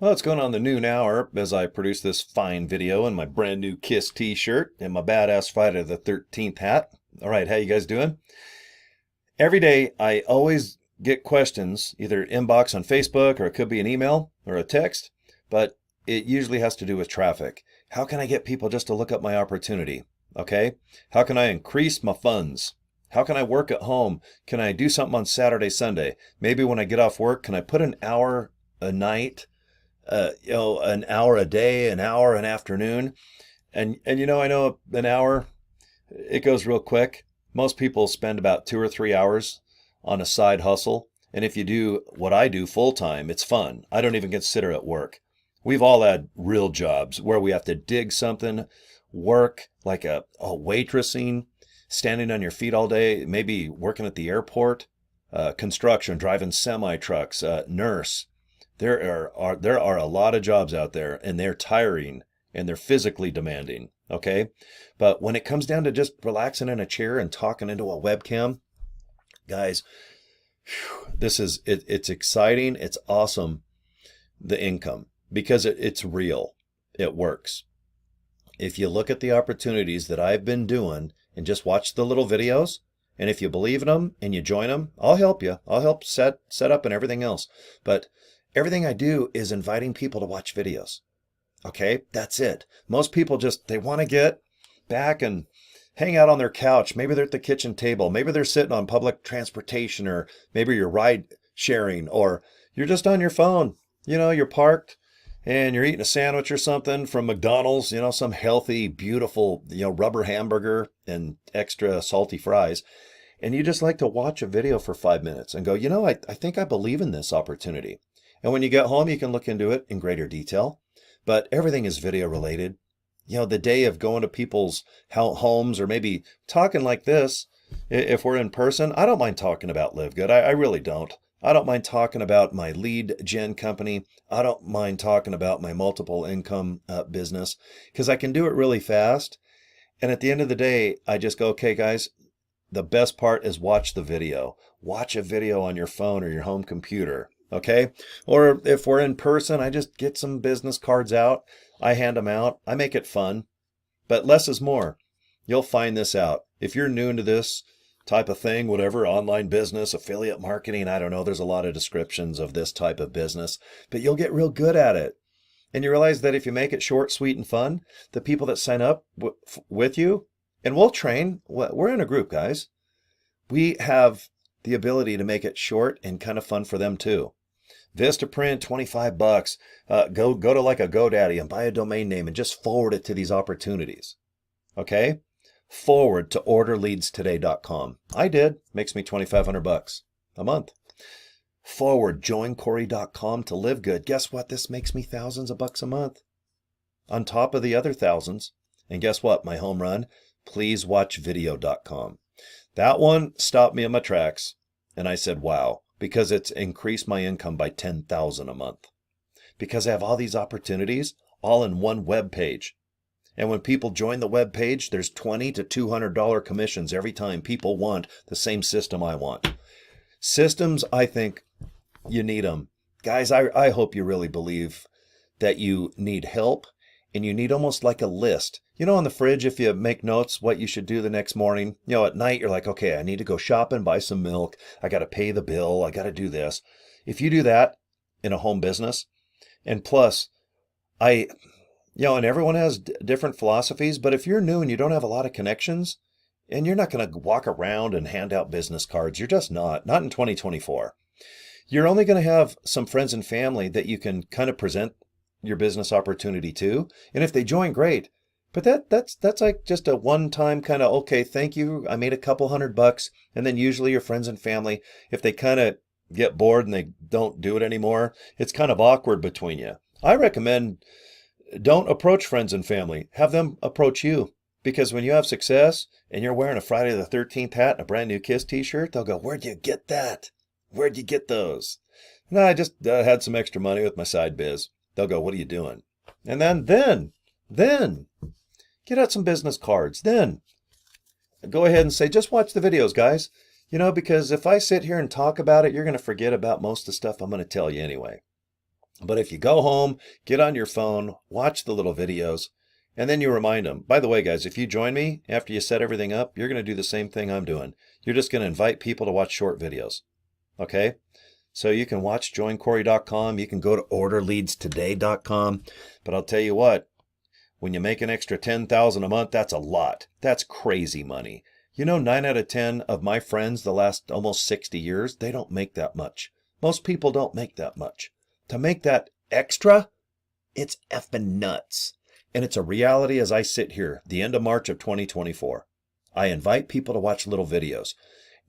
Well, what's going on in the noon hour as I produce this fine video in my brand new Kiss t-shirt and my badass Friday the 13th hat. All right, how you guys doing? Every day I always get questions, either inbox on Facebook or it could be an email or a text, but it usually has to do with traffic. How can I get people just to look up my opportunity? Okay? How can I increase my funds? How can I work at home? Can I do something on Saturday, Sunday? Maybe when I get off work, can I put an hour a night, an hour a day, an hour an afternoon? And I know an hour, it goes real quick. Most people spend about 2 or 3 hours on a side hustle. And if you do what I do full time, it's fun. I don't even consider it work. We've all had real jobs where we have to dig something, work like a waitressing, standing on your feet all day, maybe working at the airport, construction, driving semi trucks, nurse. There are a lot of jobs out there, and they're tiring and they're physically demanding. Okay, but when it comes down to just relaxing in a chair and talking into a webcam, guys, this is it. It's exciting. It's awesome. The income, because it's real. It works. If you look at the opportunities that I've been doing and just watch the little videos, and if you believe in them and you join them, I'll help you. I'll help set up and everything else. But everything I do is inviting people to watch videos. Okay, that's it. Most people they want to get back and hang out on their couch. Maybe they're at the kitchen table. Maybe they're sitting on public transportation, or maybe you're ride sharing, or you're just on your phone. You're parked and you're eating a sandwich or something from McDonald's, some healthy, beautiful, rubber hamburger and extra salty fries. And you just like to watch a video for 5 minutes and go, I think I believe in this opportunity. And when you get home, you can look into it in greater detail. But everything is video related. The day of going to people's homes, or maybe talking like this, if we're in person, I don't mind talking about LIVEGOOD. I really don't. I don't mind talking about my lead gen company. I don't mind talking about my multiple income business, because I can do it really fast. And at the end of the day, I just go, okay, guys, the best part is watch the video. Watch a video on your phone or your home computer. Okay. Or if we're in person, I just get some business cards out. I hand them out. I make it fun, but less is more. You'll find this out. If you're new into this type of thing, whatever, online business, affiliate marketing, I don't know, there's a lot of descriptions of this type of business, but you'll get real good at it. And you realize that if you make it short, sweet, and fun, the people that sign up with you, and we'll train, we're in a group, guys. We have the ability to make it short and kind of fun for them too. Vistaprint, $25. Go to like a GoDaddy and buy a domain name and just forward it to these opportunities. Okay? Forward to orderleadstoday.com. I did. Makes me $2,500 a month. Forward joincory.com to LIVEGOOD. Guess what? This makes me thousands of bucks a month on top of the other thousands. And guess what? My home run, pleasewatchvideo.com. That one stopped me in my tracks. And I said, wow, because it's increased my income by $10,000 a month. Because I have all these opportunities all in one web page. And when people join the web page, there's $20 to $200 commissions every time people want the same system I want. Systems, I think you need them. Guys, I hope you really believe that you need help, and you need almost like a list. On the fridge, if you make notes what you should do the next morning, at night you're like, okay, I need to go shopping, buy some milk. I got to pay the bill. I got to do this. If you do that in a home business, and plus, and everyone has different philosophies, but if you're new and you don't have a lot of connections, and you're not going to walk around and hand out business cards, you're just not in 2024. You're only going to have some friends and family that you can kind of present your business opportunity to. And if they join, great. But that's like just a one-time kind of, okay, thank you, I made a couple $100. And then usually your friends and family, if they kind of get bored and they don't do it anymore, it's kind of awkward between you. I recommend don't approach friends and family. Have them approach you. Because when you have success and you're wearing a Friday the 13th hat and a brand new Kiss t-shirt, they'll go, where'd you get that? Where'd you get those? No, I just had some extra money with my side biz. They'll go, what are you doing? And then get out some business cards. Then go ahead and say, just watch the videos, guys. Because if I sit here and talk about it, you're going to forget about most of the stuff I'm going to tell you anyway. But if you go home, get on your phone, watch the little videos, and then you remind them. By the way, guys, if you join me after you set everything up, you're going to do the same thing I'm doing. You're just going to invite people to watch short videos. Okay? So you can watch joincory.com. You can go to orderleadstoday.com. But I'll tell you what, when you make an extra $10,000 a month, that's a lot. That's crazy money. You know, 9 out of 10 of my friends the last almost 60 years, they don't make that much. Most people don't make that much. To make that extra, it's effing nuts. And it's a reality as I sit here, the end of March of 2024. I invite people to watch little videos.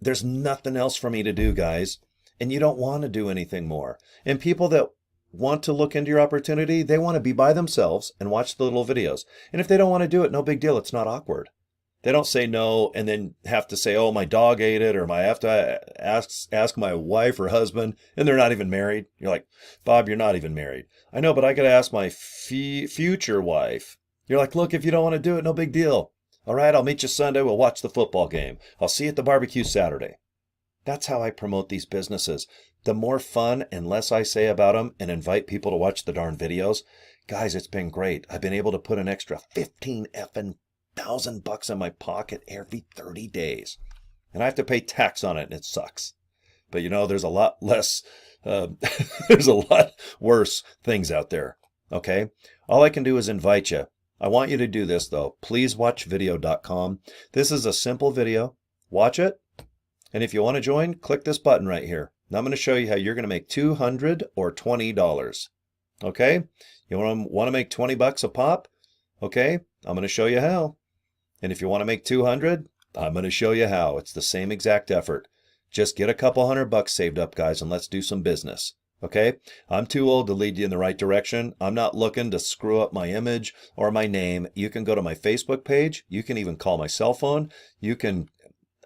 There's nothing else for me to do, guys. And you don't want to do anything more. And people that want to look into your opportunity, they want to be by themselves and watch the little videos. And if they don't want to do it, no big deal. It's not awkward. They don't say no and then have to say, oh, my dog ate it, or I have to ask my wife or husband, and they're not even married. You're like, Bob, you're not even married. I know, but I got to ask my future wife. You're like, look, if you don't want to do it, no big deal. All right, I'll meet you Sunday. We'll watch the football game. I'll see you at the barbecue Saturday. That's how I promote these businesses. The more fun and less I say about them and invite people to watch the darn videos, guys, it's been great. I've been able to put an extra 15 effing $1,000 in my pocket every 30 days. And I have to pay tax on it, and it sucks. But you know, there's a lot less, there's a lot worse things out there. Okay? All I can do is invite you. I want you to do this, though. Please watch video.com. This is a simple video. Watch it. And if you want to join, click this button right here. Now I'm going to show you how you're going to make $200 or $20. Okay? You want to make $20 a pop? Okay? I'm going to show you how. And if you want to make 200, I'm going to show you how. It's the same exact effort. Just get a couple $100 saved up, guys, and let's do some business. Okay? I'm too old to lead you in the right direction. I'm not looking to screw up my image or my name. You can go to my Facebook page. You can even call my cell phone.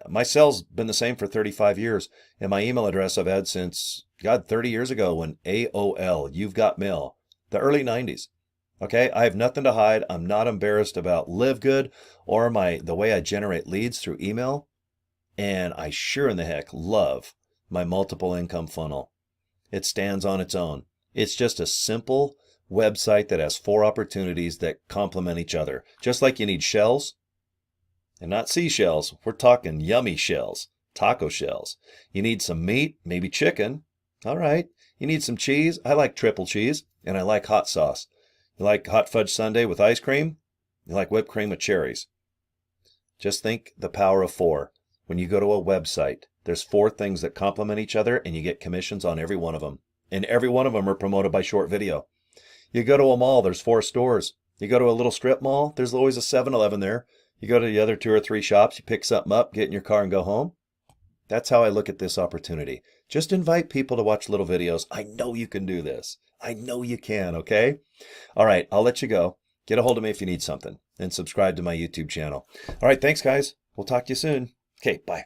My cell's been the same for 35 years. And my email address I've had since, 30 years ago when AOL, You've Got Mail, the early 90s. Okay, I have nothing to hide. I'm not embarrassed about LIVEGOOD or the way I generate leads through email. And I sure in the heck love my multiple income funnel. It stands on its own. It's just a simple website that has 4 opportunities that complement each other. Just like you need shells, and not seashells. We're talking yummy shells, taco shells. You need some meat, maybe chicken. All right. You need some cheese. I like triple cheese, and I like hot sauce. You like hot fudge sundae with ice cream? You like whipped cream with cherries? Just think the power of 4. When you go to a website, there's 4 things that complement each other, and you get commissions on every one of them. And every one of them are promoted by short video. You go to a mall, there's 4 stores. You go to a little strip mall, there's always a 7-Eleven there. You go to the other 2 or 3 shops, you pick something up, get in your car and go home. That's how I look at this opportunity. Just invite people to watch little videos. I know you can do this. I know you can, okay? All right, I'll let you go. Get a hold of me if you need something, and subscribe to my YouTube channel. All right, thanks, guys. We'll talk to you soon. Okay, bye.